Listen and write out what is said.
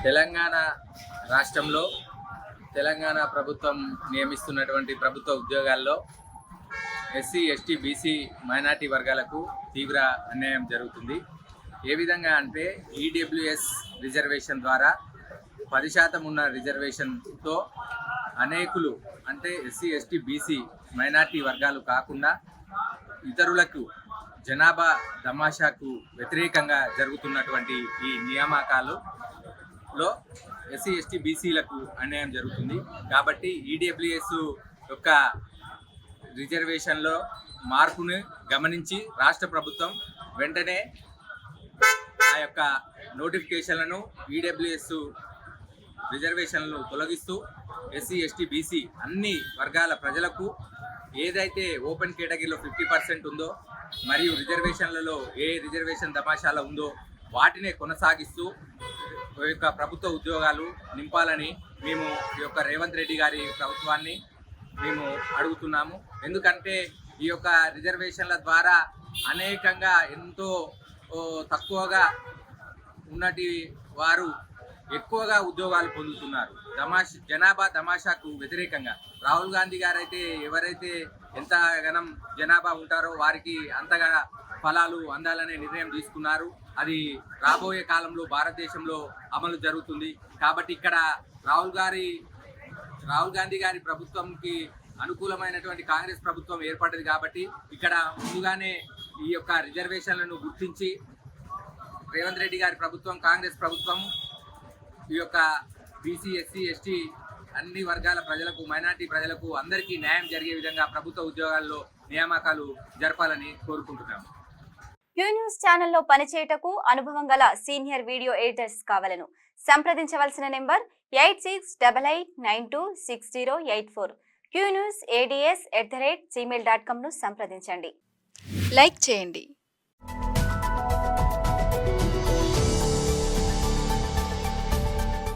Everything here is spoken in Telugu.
తెలంగాణ రాష్ట్రంలో తెలంగాణ ప్రభుత్వం నియమిస్తున్నటువంటి ప్రభుత్వ ఉద్యోగాల్లో ఎస్సీ, ఎస్టీ, బీసీ, మైనార్టీ వర్గాలకు తీవ్ర అన్యాయం జరుగుతుంది. ఏ విధంగా అంటే ఈడబ్ల్యూఎస్ రిజర్వేషన్ ద్వారా 10% ఉన్న రిజర్వేషన్తో అనేకులు అంటే ఎస్సీ, ఎస్టీ, బీసీ, మైనార్టీ వర్గాలు కాకుండా ఇతరులకు జనాభా తమాషాకు వ్యతిరేకంగా జరుగుతున్నటువంటి ఈ నియామకాలలో ఎస్సీ, ఎస్టీ, బీసీలకు అన్యాయం జరుగుతుంది. కాబట్టి ఈడబ్ల్యూఎస్ యొక్క రిజర్వేషన్లో మార్పును గమనించి రాష్ట్ర ప్రభుత్వం వెంటనే ఆ యొక్క నోటిఫికేషన్లను ఈడబ్ల్యూఎస్ రిజర్వేషన్లను తొలగిస్తూ ఎస్సీ, ఎస్టీ, బీసీ అన్ని వర్గాల ప్రజలకు ఏదైతే ఓపెన్ కేటగిరీలో 50% ఉందో మరియు రిజర్వేషన్లలో ఏ రిజర్వేషన్ తమాషాలో ఉందో వాటినే కొనసాగిస్తూ ఈ యొక్క ప్రభుత్వ ఉద్యోగాలు నింపాలని మేము ఈ యొక్క రేవంత్ రెడ్డి గారి ప్రభుత్వాన్ని మేము అడుగుతున్నాము. ఎందుకంటే ఈ యొక్క రిజర్వేషన్ల ద్వారా అనేకంగా ఎంతో తక్కువగా ఉన్నటి వారు ఎక్కువగా ఉద్యోగాలు పొందుతున్నారు. జనాభా తమాషాకు వ్యతిరేకంగా రాహుల్ గాంధీ గారు అయితే ఎవరైతే ఎంత గణం జనాభా ఉంటారో వారికి అంతగా ఫలాలు అందాలనే నిర్ణయం తీసుకున్నారు. అది రాబోయే కాలంలో భారతదేశంలో అమలు జరుగుతుంది. కాబట్టి ఇక్కడ రాహుల్ గాంధీ గారి ప్రభుత్వంకి అనుకూలమైనటువంటి కాంగ్రెస్ ప్రభుత్వం ఏర్పడ్డది. కాబట్టి ఇక్కడ ముందుగానే ఈ యొక్క రిజర్వేషన్లను గుర్తించి రేవంత్ రెడ్డి గారి ప్రభుత్వం, కాంగ్రెస్ ప్రభుత్వం ఈ యొక్క బీసీ, ఎస్సీ, ఎస్టీ అన్ని వర్గాల ప్రజలకు, మైనార్టీ ప్రజలకు అందరికీ న్యాయం జరిగే విధంగా ప్రభుత్వ ఉద్యోగాల్లో నియామకాలు జరపాలని కోరుకుంటున్నాము. క్యూ న్యూస్ ఛానల్లో పనిచేయటకు అనుభవం గల సీనియర్ వీడియో ఎడిటర్స్ కావాలను సంప్రదించవలసిన నెంబర్ 8688926084. qnewsads@gmail.com ను సంప్రదించండి. లైక్ చేయండి.